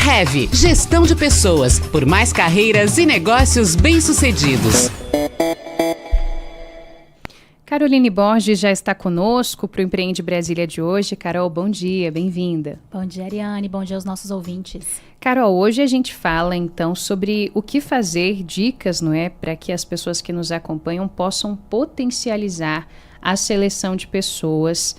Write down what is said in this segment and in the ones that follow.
Heavy, gestão de pessoas, por mais carreiras e negócios bem-sucedidos. Caroline Borges já está conosco para o Empreende Brasília de hoje. Carol, bom dia, bem-vinda. Bom dia, Ariane, bom dia aos nossos ouvintes. Carol, hoje a gente fala então sobre o que fazer, dicas, não é, para que as pessoas que nos acompanham possam potencializar a seleção de pessoas.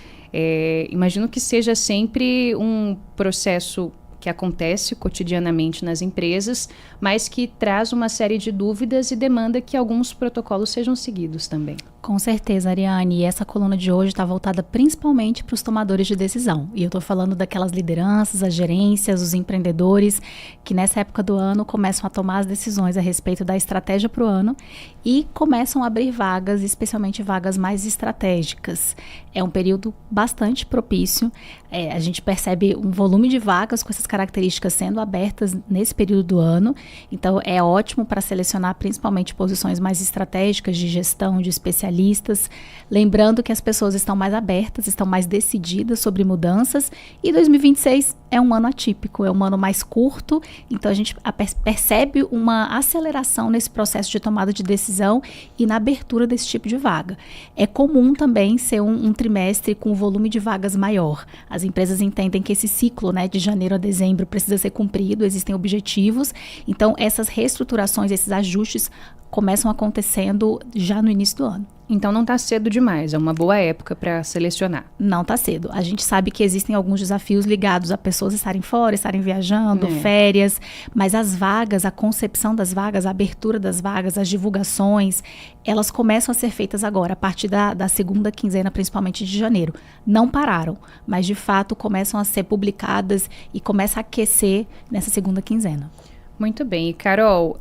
Imagino que seja sempre um processo que acontece cotidianamente nas empresas, mas que traz uma série de dúvidas e demanda que alguns protocolos sejam seguidos também. Com certeza, Ariane, e essa coluna de hoje está voltada principalmente para os tomadores de decisão. E eu estou falando daquelas lideranças, as gerências, os empreendedores, que nessa época do ano começam a tomar as decisões a respeito da estratégia para o ano e começam a abrir vagas, especialmente vagas mais estratégicas. É um período bastante propício. A gente percebe um volume de vagas com essas características sendo abertas nesse período do ano. Então, é ótimo para selecionar principalmente posições mais estratégicas de gestão, de especialistas. Lembrando que as pessoas estão mais abertas, estão mais decididas sobre mudanças. E 2026 é um ano atípico, é um ano mais curto. Então, a gente percebe uma aceleração nesse processo de tomada de decisão e na abertura desse tipo de vaga. É comum também ser um trimestre com volume de vagas maior. As empresas entendem que esse ciclo, né, de janeiro a dezembro precisa ser cumprido, existem objetivos. Então, essas reestruturações, esses ajustes começam acontecendo já no início do ano. Então não está cedo demais, é uma boa época para selecionar. Não está cedo. A gente sabe que existem alguns desafios ligados a pessoas estarem fora, estarem viajando, férias, mas as vagas, a concepção das vagas, a abertura das vagas, as divulgações, elas começam a ser feitas agora, a partir da segunda quinzena, principalmente de janeiro. Não pararam, mas de fato começam a ser publicadas e começa a aquecer nessa segunda quinzena. Muito bem. E Carol,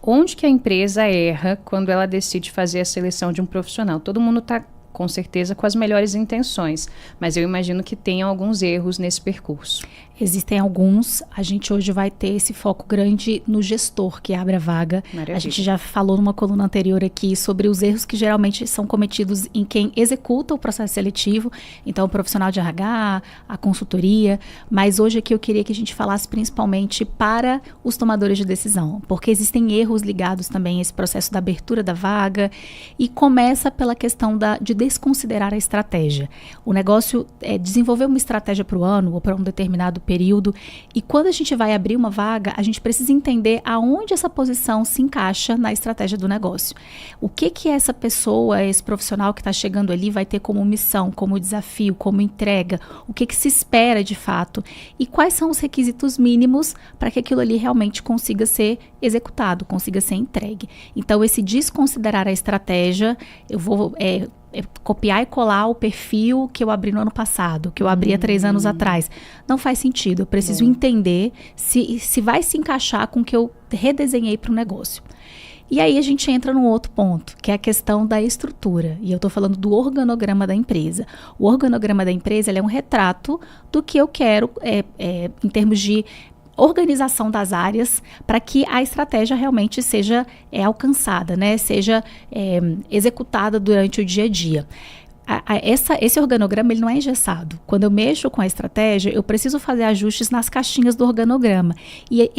onde que a empresa erra quando ela decide fazer a seleção de um profissional? Todo mundo está, com certeza, com as melhores intenções, mas eu imagino que tenham alguns erros nesse percurso. Existem alguns. A gente hoje vai ter esse foco grande no gestor que abre a vaga. Maravilha. A gente já falou numa coluna anterior aqui sobre os erros que geralmente são cometidos em quem executa o processo seletivo. Então, o profissional de RH, a consultoria. Mas hoje aqui eu queria que a gente falasse principalmente para os tomadores de decisão, porque existem erros ligados também a esse processo da abertura da vaga e começa pela questão de desconsiderar a estratégia. O negócio é desenvolver uma estratégia para o ano ou para um determinado período, e quando a gente vai abrir uma vaga, a gente precisa entender aonde essa posição se encaixa na estratégia do negócio. O que essa pessoa, esse profissional que está chegando ali vai ter como missão, como desafio, como entrega, o que se espera de fato, e quais são os requisitos mínimos para que aquilo ali realmente consiga ser executado, consiga ser entregue. Então, esse desconsiderar a estratégia, eu vou copiar e colar o perfil que eu abri no ano passado, que eu abri há 3 anos atrás. Não faz sentido. Eu preciso entender se vai se encaixar com o que eu redesenhei para o negócio. E aí a gente entra num outro ponto, que é a questão da estrutura. E eu estou falando do organograma da empresa. O organograma da empresa ele é um retrato do que eu quero em termos de organização das áreas para que a estratégia realmente seja alcançada, né? Seja executada durante o dia a dia. Esse organograma ele não é engessado. Quando eu mexo com a estratégia, eu preciso fazer ajustes nas caixinhas do organograma. E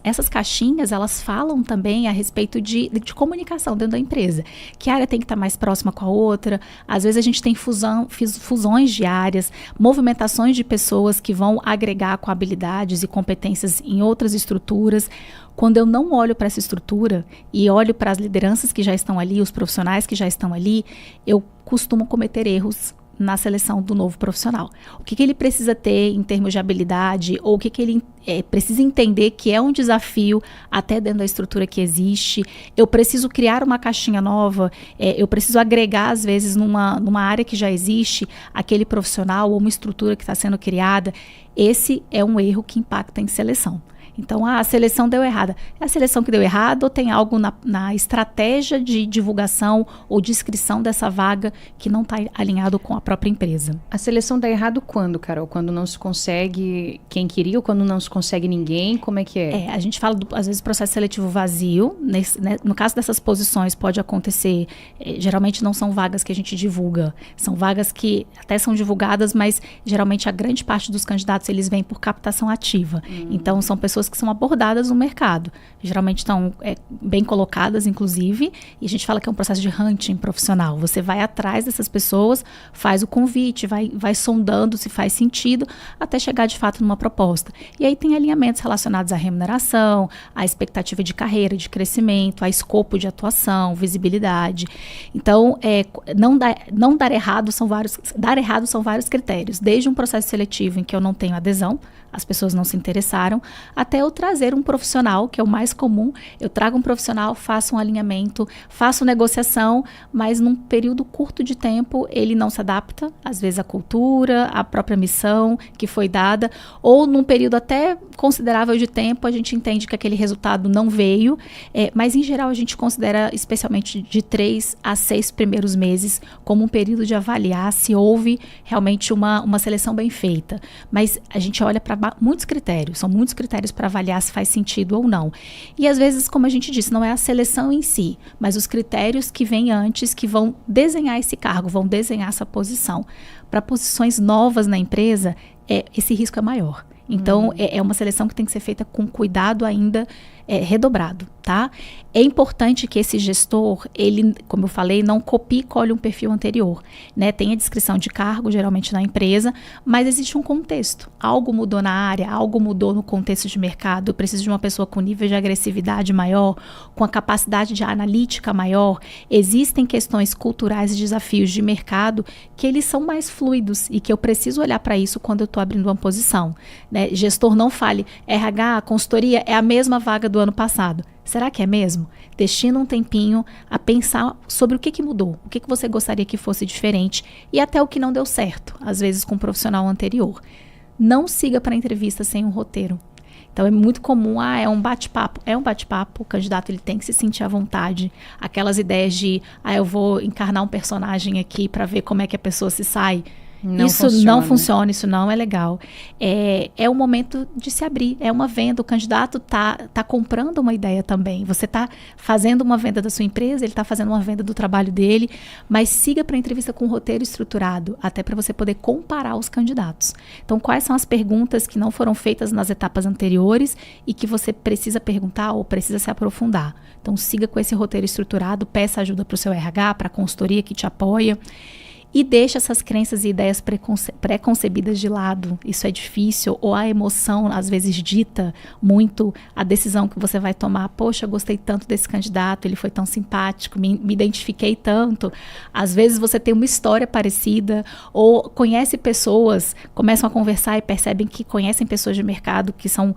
essas caixinhas, elas falam também a respeito de comunicação dentro da empresa. Que área tem que estar mais próxima com a outra. Às vezes a gente tem fusões de áreas, movimentações de pessoas que vão agregar com habilidades e competências em outras estruturas. Quando eu não olho para essa estrutura e olho para as lideranças que já estão ali, os profissionais que já estão ali, eu costumo cometer erros na seleção do novo profissional. O que ele precisa ter em termos de habilidade, ou o que ele precisa entender que é um desafio até dentro da estrutura que existe. Eu preciso criar uma caixinha nova, eu preciso agregar, às vezes, numa área que já existe, aquele profissional ou uma estrutura que está sendo criada. Esse é um erro que impacta em seleção. Então, a seleção deu errada. É a seleção que deu errado ou tem algo na estratégia de divulgação ou descrição dessa vaga que não está alinhado com a própria empresa? A seleção dá errado quando, Carol? Quando não se consegue quem queria ou quando não se consegue ninguém? Como é que é? A gente fala, às vezes, processo seletivo vazio. No caso dessas posições, pode acontecer, geralmente não são vagas que a gente divulga, são vagas que até são divulgadas, mas geralmente a grande parte dos candidatos, eles vêm por captação ativa. Então, são pessoas que são abordadas no mercado. Geralmente estão bem colocadas, inclusive, e a gente fala que é um processo de hunting profissional. Você vai atrás dessas pessoas, faz o convite, vai sondando se faz sentido, até chegar de fato numa proposta. E aí tem alinhamentos relacionados à remuneração, à expectativa de carreira, de crescimento, a escopo de atuação, visibilidade. Então, dar errado são vários critérios, desde um processo seletivo em que eu não tenho adesão, as pessoas não se interessaram, até eu trazer um profissional, que é o mais comum. Eu trago um profissional, faço um alinhamento, faço negociação, mas num período curto de tempo ele não se adapta, às vezes à cultura, à própria missão que foi dada, ou num período até considerável de tempo a gente entende que aquele resultado não veio, mas em geral a gente considera especialmente de 3 a 6 primeiros meses como um período de avaliar se houve realmente uma seleção bem feita. Mas a gente olha para muitos critérios, são muitos critérios para avaliar se faz sentido ou não. E às vezes, como a gente disse, não é a seleção em si, mas os critérios que vêm antes, que vão desenhar esse cargo, vão desenhar essa posição. Para posições novas na empresa, esse risco é maior. Então, é uma seleção que tem que ser feita com cuidado ainda redobrado, tá? É importante que esse gestor, ele, como eu falei, não copie e colhe um perfil anterior, né? Tem a descrição de cargo, geralmente na empresa, mas existe um contexto. Algo mudou na área, algo mudou no contexto de mercado. Eu preciso de uma pessoa com nível de agressividade maior, com a capacidade de analítica maior. Existem questões culturais e desafios de mercado que eles são mais fluidos e que eu preciso olhar para isso quando eu estou abrindo uma posição, né? Gestor, não fale, RH, consultoria, é a mesma vaga do ano passado. Será que é mesmo? Destina um tempinho a pensar sobre o que mudou, o que você gostaria que fosse diferente e até o que não deu certo, às vezes com o profissional anterior. Não siga para a entrevista sem um roteiro. Então, é muito comum, é um bate-papo. É um bate-papo, o candidato ele tem que se sentir à vontade. Aquelas ideias de, eu vou encarnar um personagem aqui para ver como é que a pessoa se sai. Isso não funciona, isso não é legal. É um momento de se abrir, é uma venda. O candidato tá comprando uma ideia também. Você está fazendo uma venda da sua empresa, ele está fazendo uma venda do trabalho dele, mas siga para a entrevista com um roteiro estruturado, até para você poder comparar os candidatos. Então, quais são as perguntas que não foram feitas nas etapas anteriores e que você precisa perguntar ou precisa se aprofundar? Então, siga com esse roteiro estruturado, peça ajuda para o seu RH, para a consultoria que te apoia. E deixa essas crenças e ideias pré-concebidas de lado. Isso é difícil, ou a emoção, às vezes, dita muito a decisão que você vai tomar. Poxa, gostei tanto desse candidato, ele foi tão simpático, me identifiquei tanto. Às vezes você tem uma história parecida, ou conhece pessoas, começam a conversar e percebem que conhecem pessoas de mercado, que são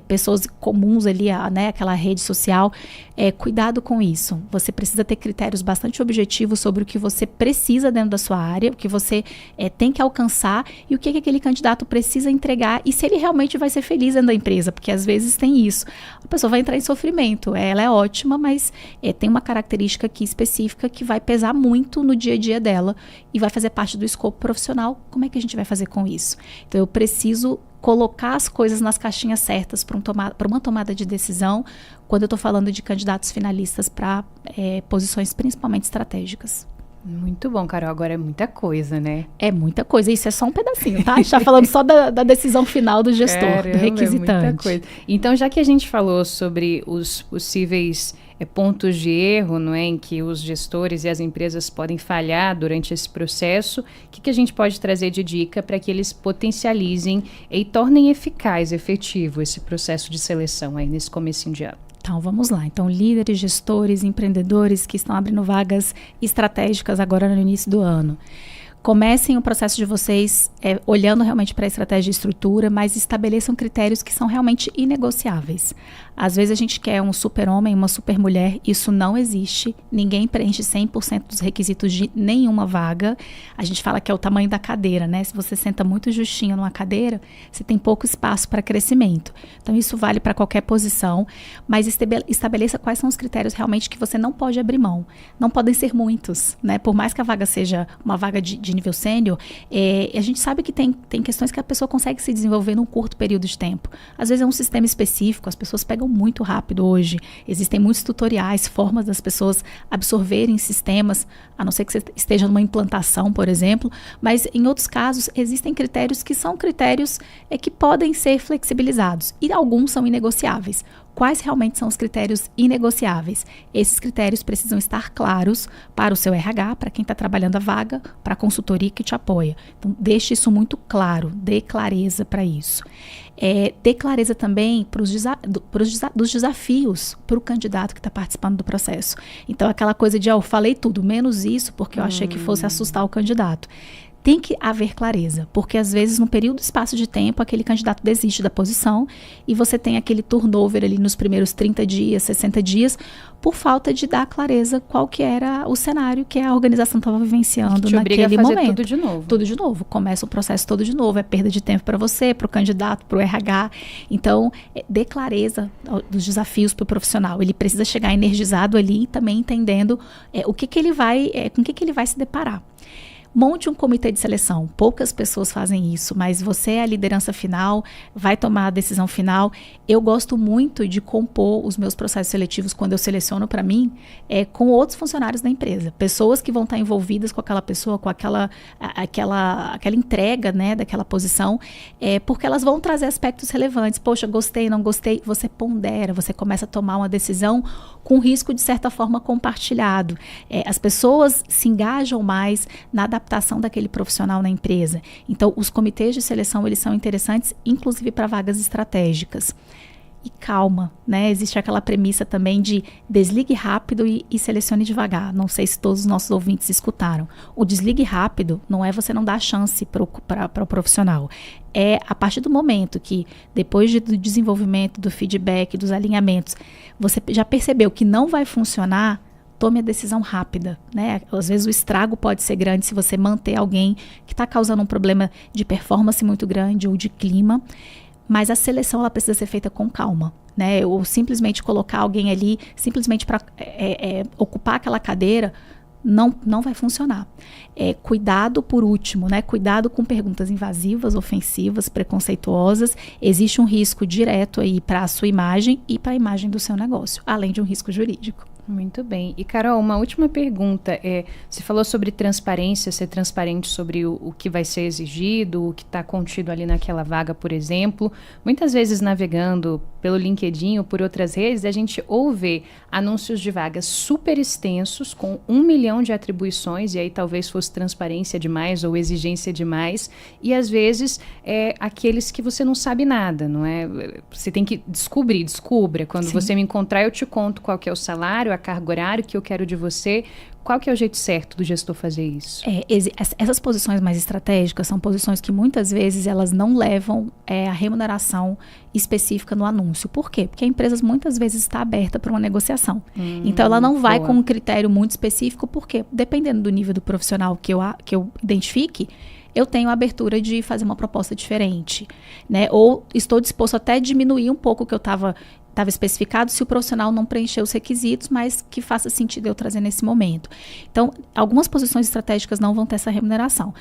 pessoas comuns ali, né, aquela rede social. Cuidado com isso. Você precisa ter critérios bastante objetivos sobre o que você precisa dentro da sua área, o que você tem que alcançar e o que aquele candidato precisa entregar e se ele realmente vai ser feliz dentro da empresa, porque às vezes tem isso. A pessoa vai entrar em sofrimento, ela é ótima, mas tem uma característica aqui específica que vai pesar muito no dia a dia dela e vai fazer parte do escopo profissional. Como é que a gente vai fazer com isso? Então, eu preciso colocar as coisas nas caixinhas certas para uma tomada de decisão quando eu estou falando de candidatos finalistas para posições principalmente estratégicas. Muito bom, Carol. Agora é muita coisa, né? É muita coisa. Isso é só um pedacinho, tá? A gente está falando só da decisão final do gestor, do requisitante. É muita coisa. Então, já que a gente falou sobre os possíveis pontos de erro, não é, em que os gestores e as empresas podem falhar durante esse processo, o que a gente pode trazer de dica para que eles potencializem e tornem eficaz, efetivo esse processo de seleção aí nesse comecinho de ano? Então, vamos lá. Então, líderes, gestores, empreendedores que estão abrindo vagas estratégicas agora no início do ano. Comecem o processo de vocês olhando realmente para a estratégia e estrutura, mas estabeleçam critérios que são realmente inegociáveis. Às vezes a gente quer um super-homem, uma super-mulher, isso não existe. Ninguém preenche 100% dos requisitos de nenhuma vaga. A gente fala que é o tamanho da cadeira, né? Se você senta muito justinho numa cadeira, você tem pouco espaço para crescimento. Então isso vale para qualquer posição, mas estabeleça quais são os critérios realmente que você não pode abrir mão. Não podem ser muitos, né? Por mais que a vaga seja uma vaga de nível sênior, a gente sabe que tem questões que a pessoa consegue se desenvolver num curto período de tempo. Às vezes é um sistema específico, as pessoas pegam muito rápido hoje. Existem muitos tutoriais, formas das pessoas absorverem sistemas, a não ser que você esteja numa implantação, por exemplo, mas em outros casos existem critérios que são critérios que podem ser flexibilizados e alguns são inegociáveis. Quais realmente são os critérios inegociáveis? Esses critérios precisam estar claros para o seu RH, para quem está trabalhando a vaga, para a consultoria que te apoia. Então, deixe isso muito claro, dê clareza para isso. Dê clareza também dos desafios para o candidato que está participando do processo. Então, aquela coisa de, eu falei tudo, menos isso, porque eu achei que fosse assustar o candidato. Tem que haver clareza, porque às vezes num período de espaço de tempo aquele candidato desiste da posição e você tem aquele turnover ali nos primeiros 30 dias, 60 dias, por falta de dar clareza qual que era o cenário que a organização estava vivenciando naquele momento. Tudo de novo. Tudo de novo, começa o processo todo de novo, é perda de tempo para você, para o candidato, para o RH. Então, dê clareza dos desafios para o profissional. Ele precisa chegar energizado ali, também entendendo com que ele vai se deparar. Monte um comitê de seleção. Poucas pessoas fazem isso, mas você é a liderança final, vai tomar a decisão final. Eu gosto muito de compor os meus processos seletivos quando eu seleciono para mim, com outros funcionários da empresa. Pessoas que vão estar envolvidas com aquela pessoa, com aquela entrega, né, daquela posição, porque elas vão trazer aspectos relevantes. Poxa, gostei, não gostei. Você pondera, você começa a tomar uma decisão com risco, de certa forma, compartilhado. As pessoas se engajam mais na adaptação daquele profissional na empresa. Então, os comitês de seleção, eles são interessantes, inclusive para vagas estratégicas. E calma, né? Existe aquela premissa também de desligue rápido e selecione devagar. Não sei se todos os nossos ouvintes escutaram. O desligue rápido não é você não dar chance para o profissional. É a partir do momento que, depois do desenvolvimento, do feedback, dos alinhamentos, você já percebeu que não vai funcionar, tome a decisão rápida, né? Às vezes o estrago pode ser grande se você manter alguém que está causando um problema de performance muito grande ou de clima, mas a seleção ela precisa ser feita com calma, né? Ou simplesmente colocar alguém ali, simplesmente para ocupar aquela cadeira, não vai funcionar. Cuidado por último, né? Cuidado com perguntas invasivas, ofensivas, preconceituosas. Existe um risco direto aí para a sua imagem e para a imagem do seu negócio, além de um risco jurídico. Muito bem. E, Carol, uma última pergunta. Você falou sobre transparência, ser transparente sobre o que vai ser exigido, o que está contido ali naquela vaga, por exemplo. Muitas vezes, navegando pelo LinkedIn ou por outras redes, a gente ouve anúncios de vagas super extensos, com 1 milhão de atribuições, e aí talvez fosse transparência demais ou exigência demais, e às vezes aqueles que você não sabe nada, não é? Você tem que descubra. Quando Sim. você me encontrar, eu te conto qual que é o salário, a carga horária que eu quero de você. Qual que é o jeito certo do gestor fazer isso? Essas posições mais estratégicas são posições que muitas vezes elas não levam a remuneração específica no anúncio. Por quê? Porque a empresa muitas vezes está aberta para uma negociação. Então ela não vai com um critério muito específico, porque dependendo do nível do profissional que eu identifique, eu tenho a abertura de fazer uma proposta diferente, né? Ou estou disposto até a diminuir um pouco o que eu estava especificado se o profissional não preencher os requisitos, mas que faça sentido eu trazer nesse momento. Então, algumas posições estratégicas não vão ter essa remuneração.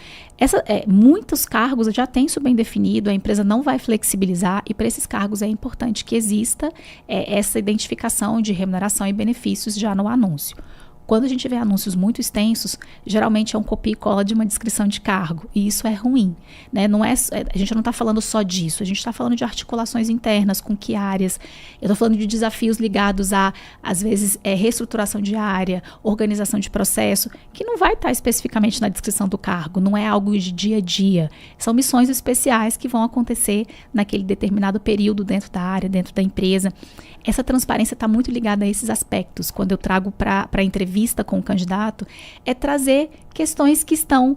Muitos cargos já têm isso bem definido, a empresa não vai flexibilizar, e para esses cargos é importante que exista essa identificação de remuneração e benefícios já no anúncio. Quando a gente vê anúncios muito extensos, geralmente é um copia e cola de uma descrição de cargo, e isso é ruim, né? A gente não está falando só disso, a gente está falando de articulações internas, com que áreas. Eu estou falando de desafios ligados a, às vezes, reestruturação de área, organização de processo, que não vai estar especificamente na descrição do cargo, não é algo de dia a dia. São missões especiais que vão acontecer naquele determinado período dentro da área, dentro da empresa. Essa transparência está muito ligada a esses aspectos. Quando eu trago para a entrevista com o candidato, é trazer questões que estão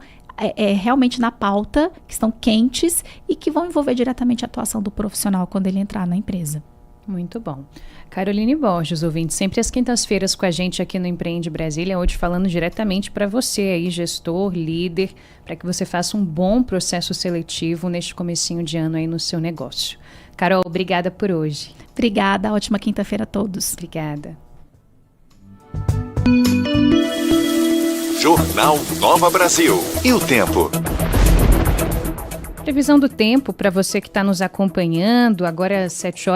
realmente na pauta, que estão quentes e que vão envolver diretamente a atuação do profissional quando ele entrar na empresa. Muito bom. Caroline Borges, ouvinte, sempre às quintas-feiras com a gente aqui no Empreende Brasília, hoje falando diretamente para você aí, gestor, líder, para que você faça um bom processo seletivo neste comecinho de ano aí no seu negócio. Carol, obrigada por hoje. Obrigada, ótima quinta-feira a todos. Obrigada. Jornal Nova Brasil. E o tempo? Previsão do tempo para você que está nos acompanhando, agora às 7h